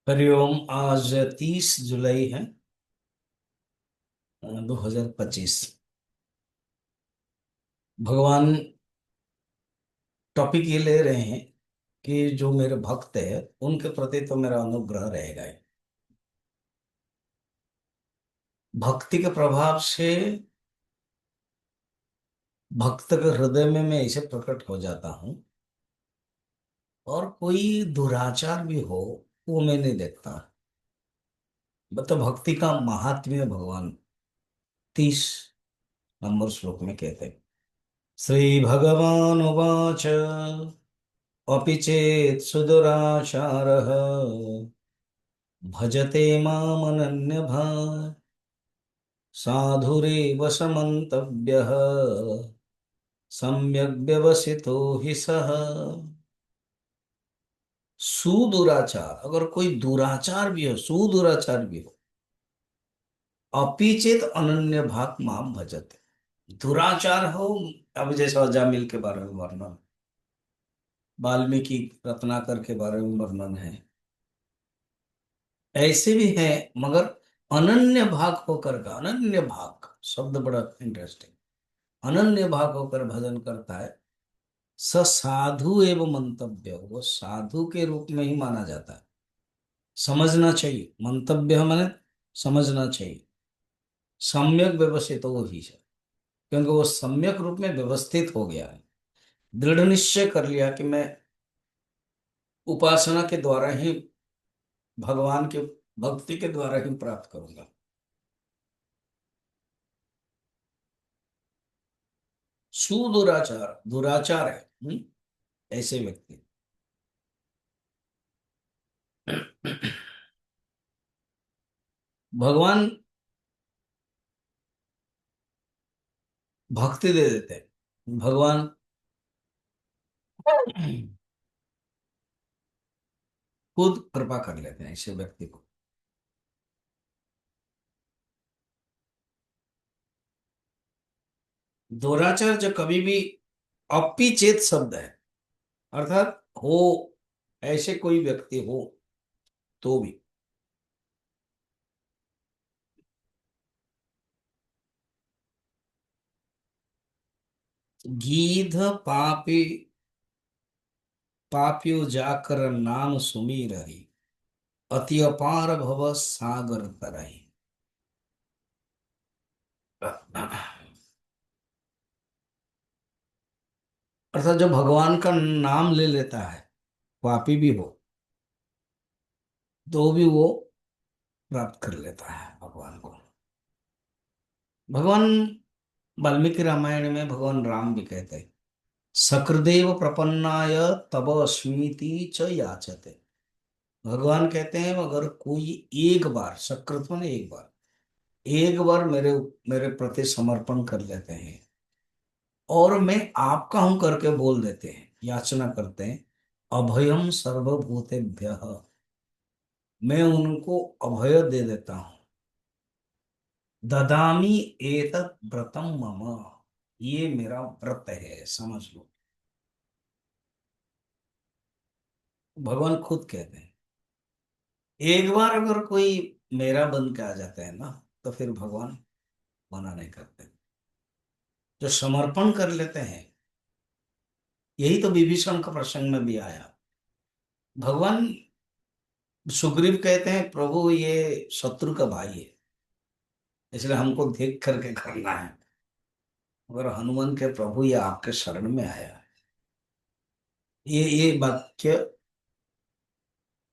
हरिओम। आज 30 जुलाई है, 2025। भगवान टॉपिक ये ले रहे हैं कि जो मेरे भक्त है उनके प्रति तो मेरा अनुग्रह रहेगा ही। भक्ति के प्रभाव से भक्त के हृदय में मैं ऐसे प्रकट हो जाता हूँ, और कोई दुराचार भी हो वो मैं नहीं देखता। मतलब भक्ति का महात्म्य भगवान 30 नंबर श्लोक में कहते हैं। श्री भगवान उवाच अपि चेत् सुदुराचारः भजते मामनन्यभाक् साधुरेव समन्तव्यः सम्यग् व्यवसितो हि सः। सुदुराचार, अगर कोई दुराचार भी हो, सुदुराचार भी हो, अपि चेत अनन्य भाग माम भजते। दुराचार हो, अब जैसे अजामिल के बारे में वर्णन, वाल्मीकि रत्नाकर के बारे में वर्णन है, ऐसे भी हैं। मगर अनन्य भाग होकर का, अनन्य भाग शब्द बड़ा इंटरेस्टिंग, अनन्य भाग होकर भजन करता है, स साधु एवं मंतव्य, वो साधु के रूप में ही माना जाता है। समझना चाहिए, मंतव्य माने समझना चाहिए। सम्यक व्यवस्थित वो ही है, क्योंकि वो सम्यक रूप में व्यवस्थित हो गया है। दृढ़ निश्चय कर लिया कि मैं उपासना के द्वारा ही, भगवान के भक्ति के द्वारा ही प्राप्त करूंगा। सुदुराचार दुराचार है। ऐसे व्यक्ति भगवान भक्ति दे देते हैं। भगवान खुद कृपा कर लेते हैं ऐसे व्यक्ति को। दुराचार जो कभी भी अपिचेत शब्द है, अर्थात हो, ऐसे कोई व्यक्ति हो तो भी। गीध पापी पापियो जाकर नाम सुमीर हरि, अति अपार भव सागर तरहि। अर्थात जो भगवान का नाम ले लेता है, पापी भी हो तो भी वो प्राप्त कर लेता है भगवान को। भगवान वाल्मीकि रामायण में भगवान राम भी कहते हैं, सकृदेव प्रपन्नाय तब अस्मीति च याचते। भगवान कहते हैं अगर कोई एक बार, सकृत माने एक बार मेरे मेरे प्रति समर्पण कर लेते हैं और मैं आपका हूं करके बोल देते हैं, याचना करते हैं, अभयम सर्वभूतेभ्यः, मैं उनको अभय दे देता हूं। ददामी एतत् व्रतम मम, ये मेरा व्रत है, समझ लो। भगवान खुद कहते हैं एक बार अगर कोई मेरा बन के आ जाता है ना, तो फिर भगवान मना नहीं करते। जो समर्पण कर लेते हैं, यही तो विभीषण का प्रसंग में भी आया। भगवान सुग्रीव कहते हैं प्रभु ये शत्रु का भाई है, इसलिए हमको देख करके करना है। मगर हनुमान के प्रभु ये आपके शरण में आया है। ये वाक्य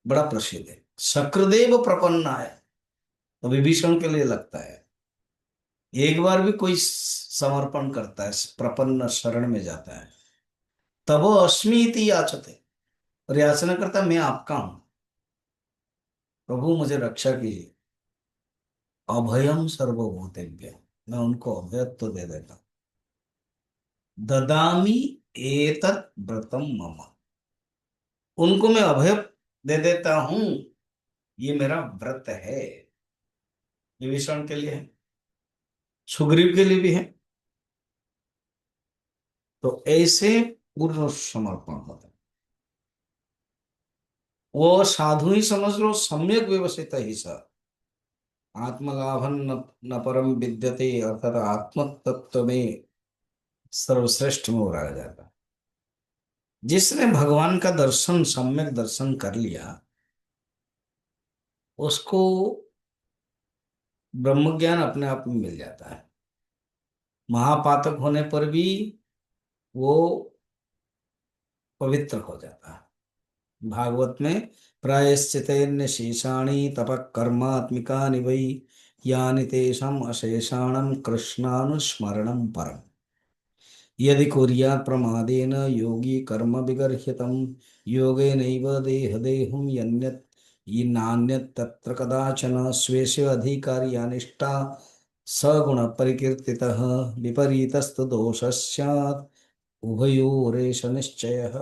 बड़ा प्रसिद्ध है। सकृदेव प्रपन्न है, तो विभीषण के लिए लगता है एक बार भी कोई समर्पण करता है, प्रपन्न शरण में जाता है, तब अस्मि इति याचते, और याचना करता है मैं आपका हूं, प्रभु मुझे रक्षा कीजिए। अभयम सर्वभूतेभ्य, मैं उनको अभयत्व दे देता हूं। ददामी एतत् व्रतम मम, उनको मैं अभय दे देता हूं, ये मेरा व्रत है। विभीषण के लिए है, सुग्रीव के लिए भी है। तो ऐसे पूर्ण समर्पण होता है। वो साधु ही समझ लो, सम्यक व्यवसित ही स आत्मलाभन न परम विद्यते, अर्थात आत्म तत्व में सर्वश्रेष्ठ में वो रह जाता है। जिसने भगवान का दर्शन, सम्यक दर्शन कर लिया, उसको ब्रह्म ज्ञान अपने आप में मिल जाता है। महापातक होने पर भी वो पवित्र हो जाता है। भागवत में प्रायश्चितेन शेषाणि तप कर्मात्मिकानि वै यानि तेषाम् अशेषाणं कृष्णानुस्मरणं परम्। यदि कुर्यात् प्रमादेन योगी कर्म विगर्ह्यतम् योगेनैव देहदेहं यन्यत् नान्यत् तत्र कदाचन स्वेषु अधिकार्यानिष्ठा सगुण परिकीर्तितः विपरीतस्तु दोषः स्यात् उभयोरेष निश्चयः।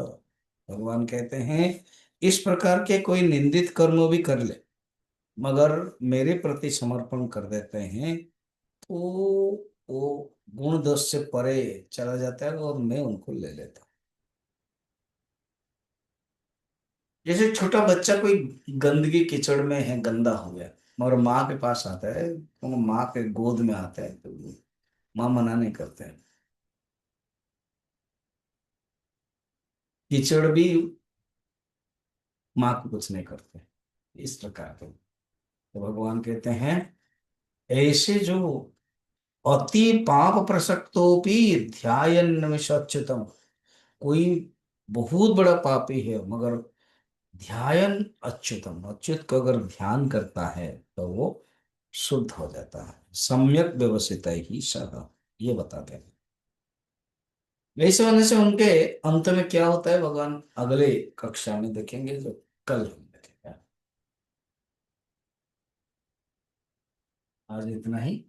भगवान कहते हैं, इस प्रकार के कोई निंदित कर्म भी कर ले, मगर मेरे प्रति समर्पण कर देते हैं, तो वो गुण दोष से परे चला जाता है और मैं उनको ले लेता हूँ। जैसे छोटा बच्चा कोई गंदगी कीचड़ में है, गंदा हो गया, और माँ के पास आता है, तो वो माँ के गोद में आता है, तो माँ मना नहीं करते हैं। कीचड़ भी माँ को कुछ नहीं करते, इस प्रकार के। तो भगवान कहते हैं, ऐसे जो अति पाप प्रसक्तोपि ध्यायन नमिषच्युतम, कोई बहुत बड़ा पापी है मगर ध्यायन अच्युतम, अच्युत को अगर ध्यान करता है तो वो शुद्ध हो जाता है। सम्यक व्यवसित ही सह, ये बताते हैं। वैसे होने से उनके अंत में क्या होता है, भगवान अगले कक्षा में देखेंगे, जो कल हम देखेंगे। आज इतना ही।